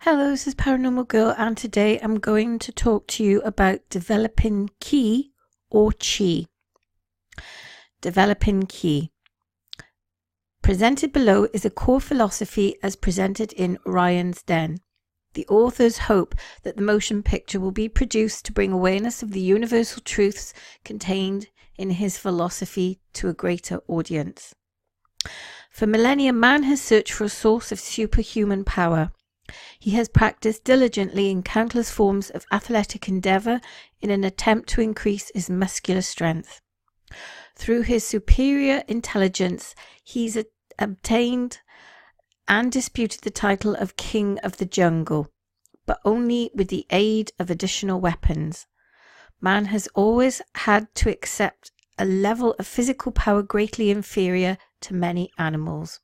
Hello, this is Paranormal Girl, and today I'm going to talk to you about developing Ki or Chi. Developing Ki. Presented below is a core philosophy as presented in Ryan's Den. The authors hope that the motion picture will be produced to bring awareness of the universal truths contained in his philosophy to a greater audience. For millennia, man has searched for a source of superhuman power. He has practiced diligently in countless forms of athletic endeavor in an attempt to increase his muscular strength. Through his superior intelligence, he's obtained and disputed the title of King of the Jungle, but only with the aid of additional weapons. Man has always had to accept a level of physical power greatly inferior to many animals.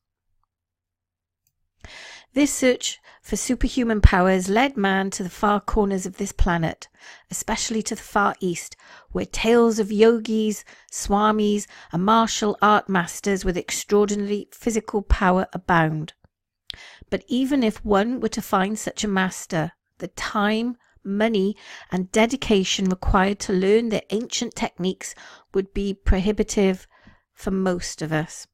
This search for superhuman power has led man to the far corners of this planet, especially to the far east, where tales of yogis, swamis, and martial art masters with extraordinary physical power abound. But even if one were to find such a master, the time, money, and dedication required to learn their ancient techniques would be prohibitive for most of us.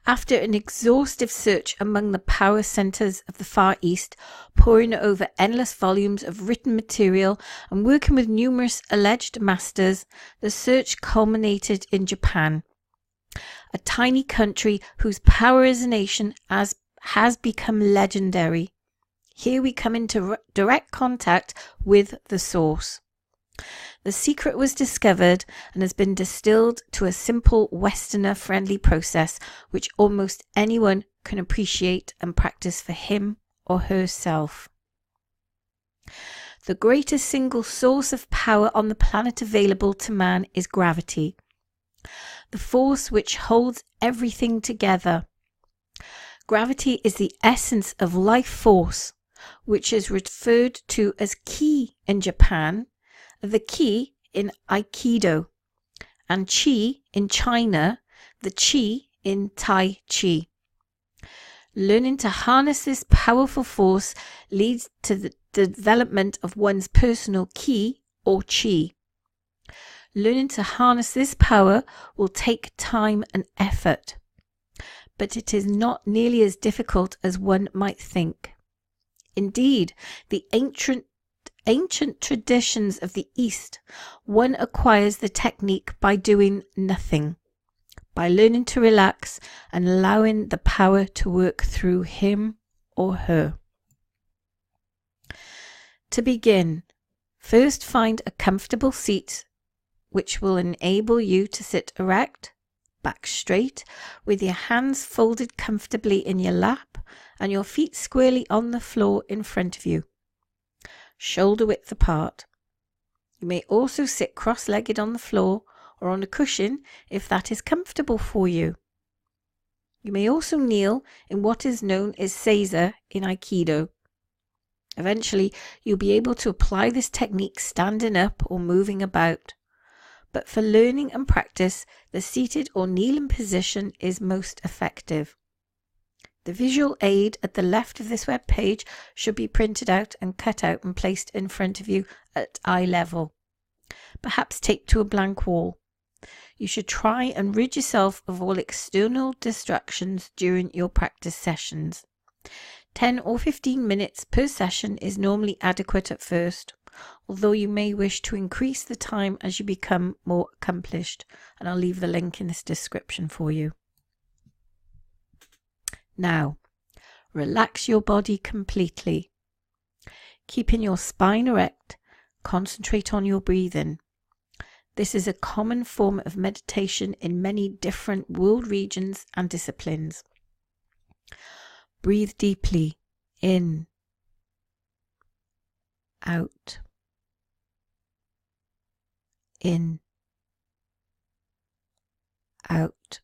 After an exhaustive search among the power centers of the Far East, poring over endless volumes of written material and working with numerous alleged masters, the search culminated in Japan, a tiny country whose power as a nation has become legendary. Here we come into direct contact with the source. The secret was discovered and has been distilled to a simple Westerner-friendly process which almost anyone can appreciate and practice for him or herself. The greatest single source of power on the planet available to man is gravity, the force which holds everything together. Gravity is the essence of life force, which is referred to as Ki in Japan, the Ki in Aikido, and Chi in China, the Chi in Tai Chi. Learning to harness this powerful force leads to the development of one's personal Ki or Chi. Learning to harness this power will take time and effort, but it is not nearly as difficult as one might think. Indeed, the ancient traditions of the East, one acquires the technique by doing nothing, by learning to relax and allowing the power to work through him or her. To begin, first find a comfortable seat which will enable you to sit erect, back straight, with your hands folded comfortably in your lap and your feet squarely on the floor in front of you, shoulder width apart. You may also sit cross-legged on the floor or on a cushion if that is comfortable for you. You may also kneel in what is known as seiza in Aikido. Eventually, you'll be able to apply this technique standing up or moving about. But for learning and practice, the seated or kneeling position is most effective. The visual aid at the left of this web page should be printed out and cut out and placed in front of you at eye level, perhaps taped to a blank wall. You should try and rid yourself of all external distractions during your practice sessions. 10 or 15 minutes per session is normally adequate at first, although you may wish to increase the time as you become more accomplished, and I'll leave the link in this description for you. Now, relax your body completely. Keeping your spine erect, concentrate on your breathing. This is a common form of meditation in many different world regions and disciplines. Breathe deeply in, out, in, out,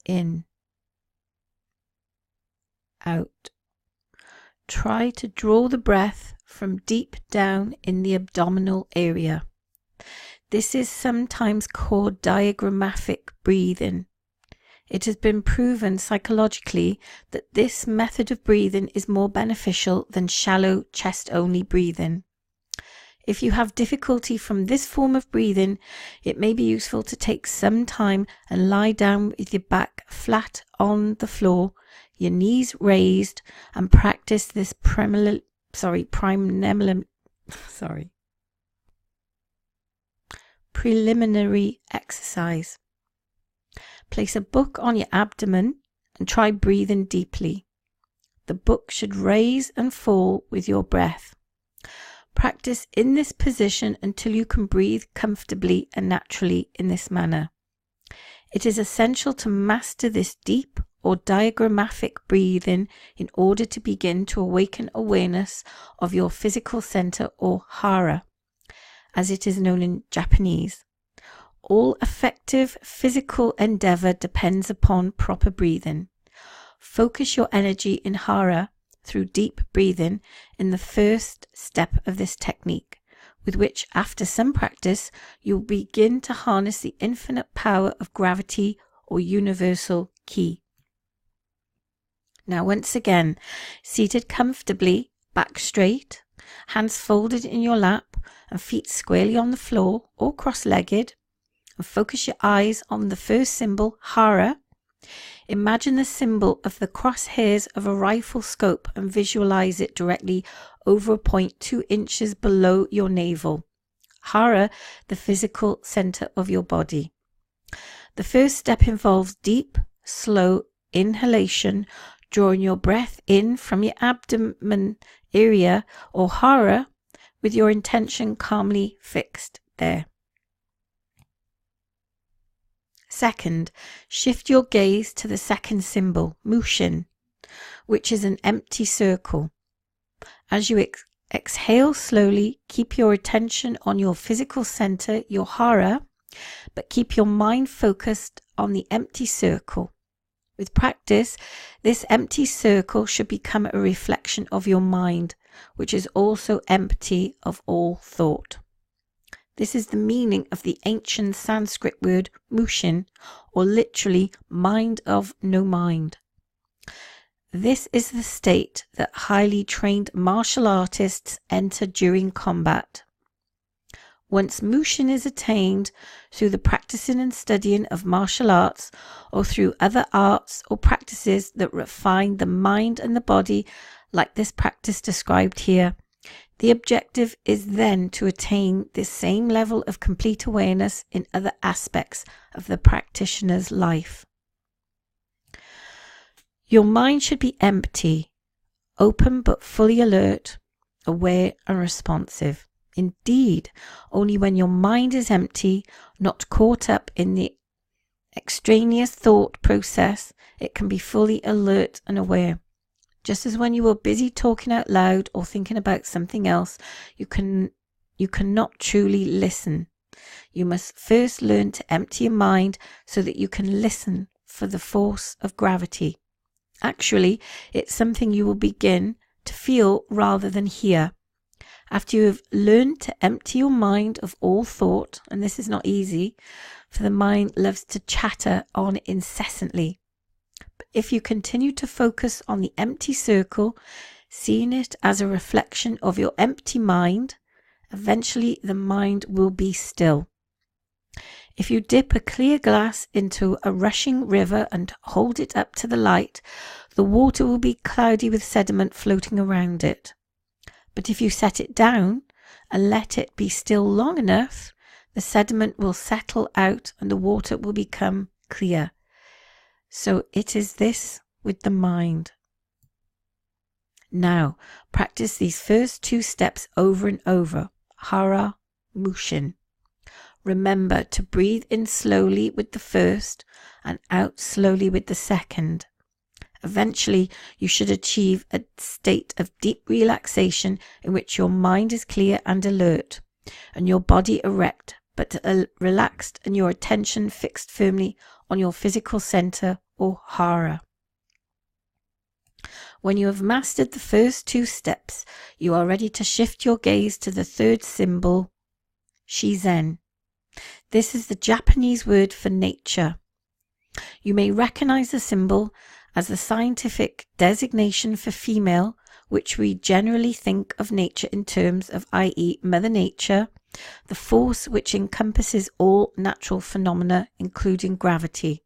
in, out. Try to draw the breath from deep down in the abdominal area. This is sometimes called diaphragmatic breathing. It has been proven psychologically that this method of breathing is more beneficial than shallow chest-only breathing. If you have difficulty from this form of breathing, it may be useful to take some time and lie down with your back flat on the floor, your knees raised, and practice this preliminary exercise. Place a book on your abdomen and try breathing deeply. The book should raise and fall with your breath. Practice in this position until you can breathe comfortably and naturally in this manner. It is essential to master this deep or diaphragmatic breathing in order to begin to awaken awareness of your physical center, or hara, as it is known in Japanese. All effective physical endeavor depends upon proper breathing. Focus your energy in hara through deep breathing in the first step of this technique, with which, after some practice, you'll begin to harness the infinite power of gravity or universal ki. Now, once again, seated comfortably, back straight, hands folded in your lap, and feet squarely on the floor or cross-legged, and focus your eyes on the first symbol, hara. Imagine the symbol of the crosshairs of a rifle scope and visualize it directly over a point 2 inches below your navel. Hara, the physical center of your body. The first step involves deep, slow inhalation, drawing your breath in from your abdomen area, or hara, with your intention calmly fixed there. Second, shift your gaze to the second symbol, mushin, which is an empty circle. As you exhale slowly, keep your attention on your physical center, your hara, but keep your mind focused on the empty circle. With practice, this empty circle should become a reflection of your mind, which is also empty of all thought. This is the meaning of the ancient Sanskrit word mushin, or literally mind of no mind. This is the state that highly trained martial artists enter during combat. Once mushin is attained through the practicing and studying of martial arts, or through other arts or practices that refine the mind and the body, like this practice described here, the objective is then to attain this same level of complete awareness in other aspects of the practitioner's life. Your mind should be empty, open but fully alert, aware and responsive. Indeed, only when your mind is empty, not caught up in the extraneous thought process, it can be fully alert and aware. Just as when you are busy talking out loud or thinking about something else, you cannot truly listen. You must first learn to empty your mind so that you can listen for the force of gravity. Actually, it's something you will begin to feel rather than hear. After you have learned to empty your mind of all thought, and this is not easy, for the mind loves to chatter on incessantly. But if you continue to focus on the empty circle, seeing it as a reflection of your empty mind, eventually the mind will be still. If you dip a clear glass into a rushing river and hold it up to the light, the water will be cloudy with sediment floating around it. But if you set it down and let it be still long enough, the sediment will settle out and the water will become clear. So it is this with the mind. Now, practice these first 2 steps over and over. Hara, mushin. Remember to breathe in slowly with the first and out slowly with the second. Eventually, you should achieve a state of deep relaxation in which your mind is clear and alert, and your body erect but relaxed, and your attention fixed firmly on your physical center, or hara. When you have mastered the first 2 steps, you are ready to shift your gaze to the third symbol, shizen. This is the Japanese word for nature. You may recognize the symbol as the scientific designation for female, which we generally think of nature in terms of, i.e., Mother Nature, the force which encompasses all natural phenomena, including gravity.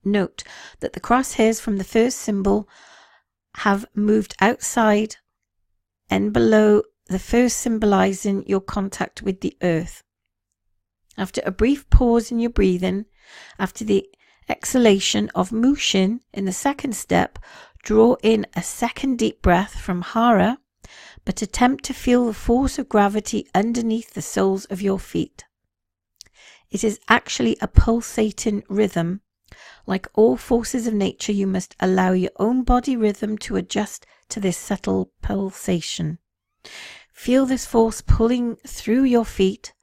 Note that the crosshairs from the first symbol have moved outside and below the first, symbolizing your contact with the earth. After a brief pause in your breathing, after the exhalation of Mushin in the second step, draw in a second deep breath from Hara, but attempt to feel the force of gravity underneath the soles of your feet. It is actually a pulsating rhythm. Like all forces of nature, you must allow your own body rhythm to adjust to this subtle pulsation. Feel this force pulling through your feet,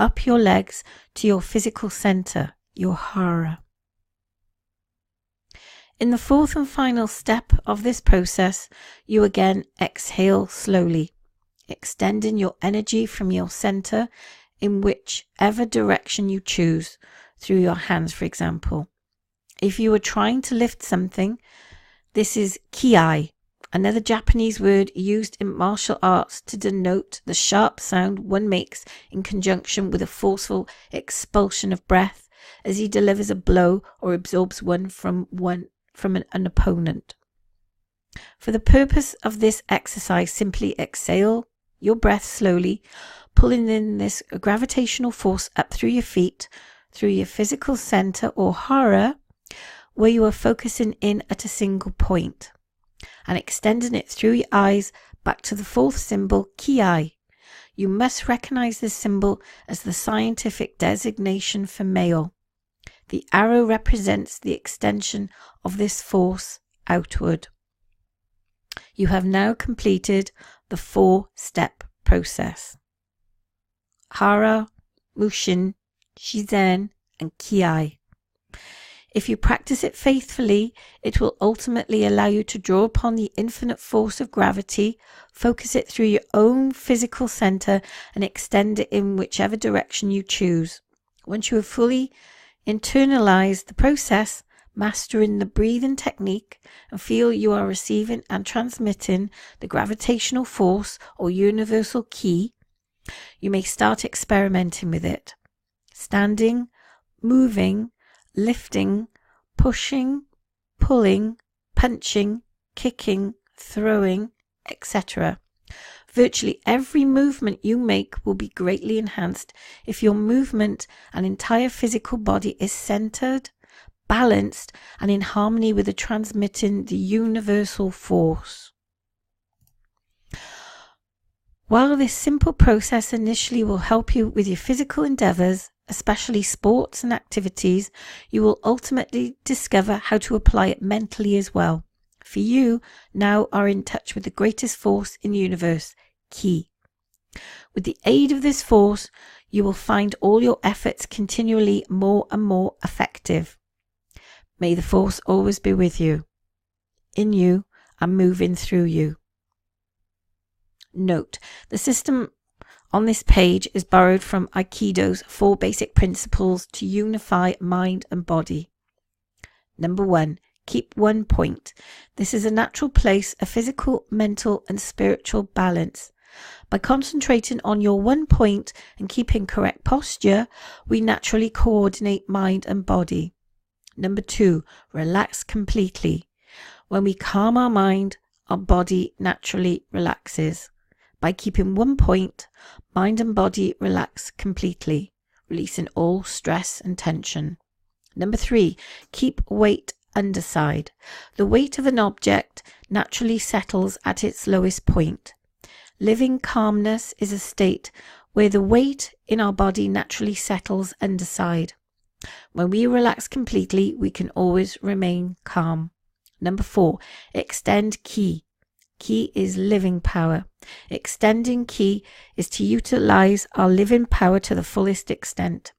up your legs to your physical center, your Hara. In the fourth and final step of this process, you again exhale slowly, extending your energy from your center in whichever direction you choose, through your hands, for example. If you are trying to lift something, this is kiai, another Japanese word used in martial arts to denote the sharp sound one makes in conjunction with a forceful expulsion of breath as he delivers a blow or absorbs one from an opponent. For the purpose of this exercise, simply exhale your breath slowly, pulling in this gravitational force up through your feet, through your physical center or Hara, where you are focusing in at a single point, and extending it through your eyes back to the fourth symbol, Kiai. You must recognize this symbol as the scientific designation for male. The arrow represents the extension of this force outward. You have now completed the 4-step process. Hara, Mushin, Shizen, and Kiai. If you practice it faithfully, it will ultimately allow you to draw upon the infinite force of gravity, focus it through your own physical center, and extend it in whichever direction you choose. Once you have fully internalized the process, mastering the breathing technique, and feel you are receiving and transmitting the gravitational force or universal ki, you may start experimenting with it. Standing, moving, lifting, pushing, pulling, punching, kicking, throwing, etc. Virtually every movement you make will be greatly enhanced if your movement and entire physical body is centered, balanced, and in harmony with transmitting the universal force. While this simple process initially will help you with your physical endeavors, especially sports and activities, you will ultimately discover how to apply it mentally as well. For you now are in touch with the greatest force in the universe, Ki. With the aid of this force, you will find all your efforts continually more and more effective. May the force always be with you, in you, and moving through you. Note, the system on this page is borrowed from Aikido's 4 basic principles to unify mind and body. Number 1, keep one point. This is a natural place of physical, mental, and spiritual balance. By concentrating on your one point and keeping correct posture, we naturally coordinate mind and body. Number 2, relax completely. When we calm our mind, our body naturally relaxes. By keeping one point, mind and body relax completely, releasing all stress and tension. Number 3, keep weight underside. The weight of an object naturally settles at its lowest point. Living calmness is a state where the weight in our body naturally settles underside. When we relax completely, we can always remain calm. Number 4, extend ki. Ki is living power. Extending ki is to utilize our living power to the fullest extent.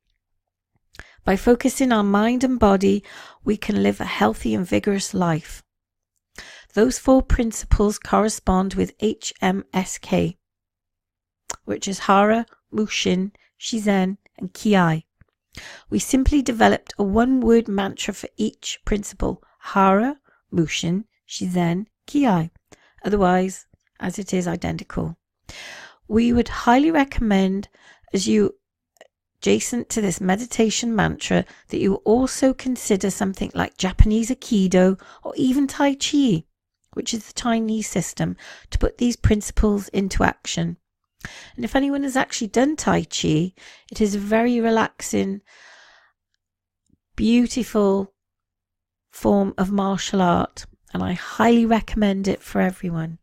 By focusing our mind and body, we can live a healthy and vigorous life. Those 4 principles correspond with HMSK, which is Hara, Mushin, Shizen, and Kiai. We simply developed a one-word mantra for each principle: Hara, Mushin, Shizen, Ki. Otherwise, as it is identical. We would highly recommend, as you adjacent to this meditation mantra, that you also consider something like Japanese Aikido or even Tai Chi, which is the Chinese system, to put these principles into action. And if anyone has actually done Tai Chi, it is a very relaxing, beautiful form of martial art, and I highly recommend it for everyone.